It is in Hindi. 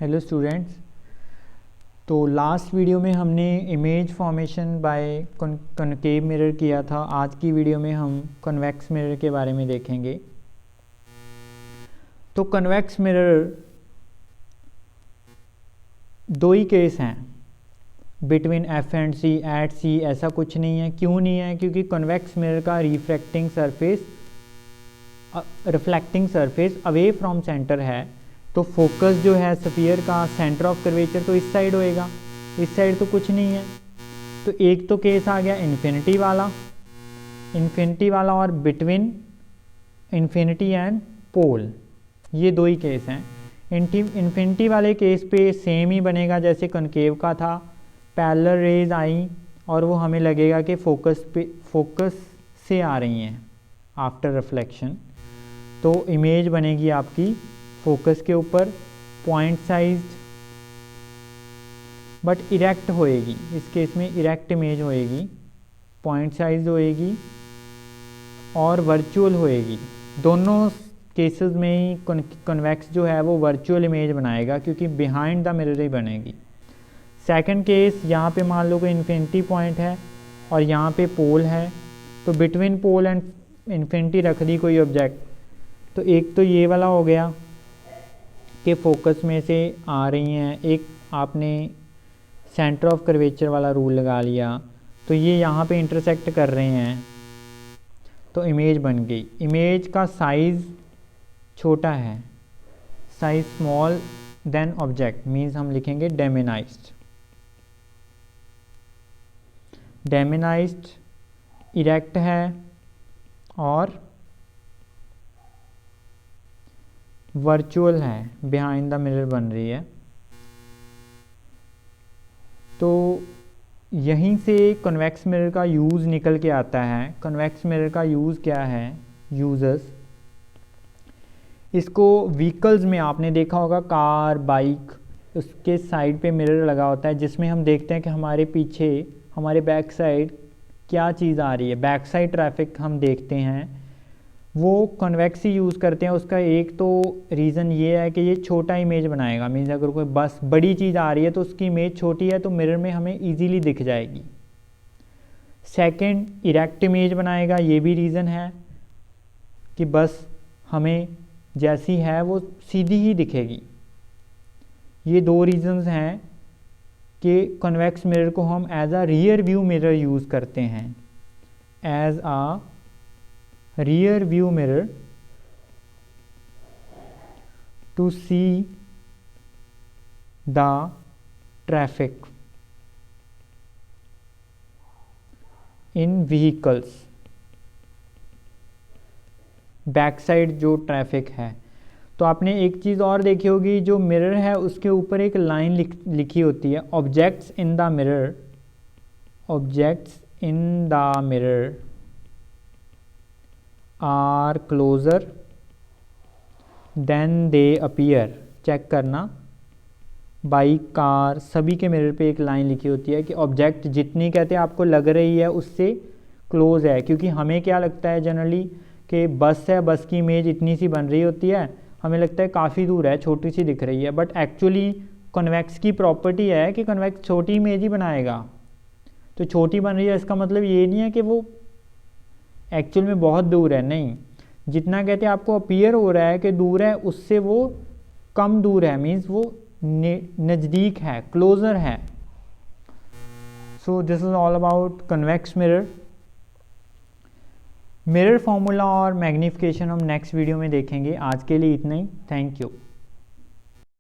Hello students. तो लास्ट वीडियो में हमने image formation by concave mirror किया था। आज की वीडियो में हम कन्वेक्स मिरर के बारे में देखेंगे। तो कन्वेक्स मिरर दो ही केस हैं, between F and C, at C, ऐसा कुछ नहीं है। क्यों नहीं है? क्योंकि कन्वेक्स मिरर का reflecting surface away from centre है। तो फोकस जो है स्फीयर का, सेंटर ऑफ कर्वेचर तो इस साइड होएगा, इस साइड तो कुछ नहीं है। तो एक तो केस आ गया इन्फिनिटी वाला और बिटवीन इन्फिनिटी एंड पोल, ये दो ही केस हैं। इन्फिनिटी वाले केस पे सेम ही बनेगा जैसे कनकेव का था। पैरेलल रेज आई और वो हमें लगेगा कि फोकस से आ रही हैं आफ्टर रिफ्लेक्शन। तो इमेज बनेगी आपकी फोकस के ऊपर, पॉइंट साइज्ड बट इरेक्ट होएगी। इस केस में इरेक्ट इमेज होएगी, पॉइंट साइज होएगी और वर्चुअल होएगी। दोनों केसेस में ही कन्वेक्स जो है वो वर्चुअल इमेज बनाएगा, क्योंकि बिहाइंड द मिरर ही बनेगी। सेकंड केस, यहाँ पे मान लो कि इन्फिनिटी पॉइंट है और यहाँ पे पोल है, तो बिटवीन पोल एंड इन्फिनिटी रख दी कोई ऑब्जेक्ट। तो एक तो ये वाला हो गया कि फोकस में से आ रही हैं, एक आपने सेंटर ऑफ कर्वेचर वाला रूल लगा लिया, तो ये यहाँ पे इंटरसेक्ट कर रहे हैं, तो इमेज बन गई। इमेज का साइज़ छोटा है, size small than object, means हम लिखेंगे डेमिनाइज्ड। इरेक्ट है और वर्चुअल है, बिहाइंड द मिरर बन रही है। तो यहीं से कन्वेक्स मिरर का यूज़ निकल के आता है। कन्वेक्स मिरर का यूज़ क्या है? यूजर्स इसको व्हीकल्स में आपने देखा होगा, कार, बाइक, उसके साइड पे मिरर लगा होता है जिसमें हम देखते हैं कि हमारे पीछे, हमारे बैक साइड क्या चीज़ आ रही है। बैक साइड ट्रैफिक हम देखते हैं, वो कन्वेक्स ही यूज़ करते हैं। उसका एक तो रीज़न ये है कि ये छोटा इमेज बनाएगा, मीन्स अगर कोई बस बड़ी चीज़ आ रही है तो उसकी इमेज छोटी है तो मिरर में हमें इजीली दिख जाएगी। सेकंड, इरेक्ट इमेज बनाएगा, ये भी रीज़न है कि बस हमें जैसी है वो सीधी ही दिखेगी। ये दो रीज़न्स हैं कि कन्वेक्स मिरर को हम as a rear view mirror use करते हैं, as a rear view mirror to see the traffic in vehicles। Back side जो ट्रैफिक है, तो आपने एक चीज़ और देखी होगी, जो मिरर है उसके ऊपर एक लाइन लिखी होती है, objects in the mirror, objects in the mirror are closer than they appear. Check करना, बाइक, कार, सभी के मिरर पे एक लाइन लिखी होती है कि ऑब्जेक्ट जितनी कहते हैं आपको लग रही है उससे क्लोज है। क्योंकि हमें क्या लगता है जनरली कि बस है, बस की इमेज इतनी सी बन रही होती है, हमें लगता है काफ़ी दूर है, छोटी सी दिख रही है, बट एक्चुअली कन्वेक्स की प्रॉपर्टी है कि कन्वेक्स छोटी इमेज ही बनाएगा। तो छोटी बन रही है इसका मतलब ये नहीं है कि वो एक्चुअल में बहुत दूर है, नहीं। जितना कहते हैं आपको अपीयर हो रहा है कि दूर है, उससे वो कम दूर है, मीन्स वो नज़दीक है, क्लोज़र है। So this is all about convex mirror. Mirror formula और मैग्नीफिकेशन हम नेक्स्ट वीडियो में देखेंगे। आज के लिए इतना ही। Thank you.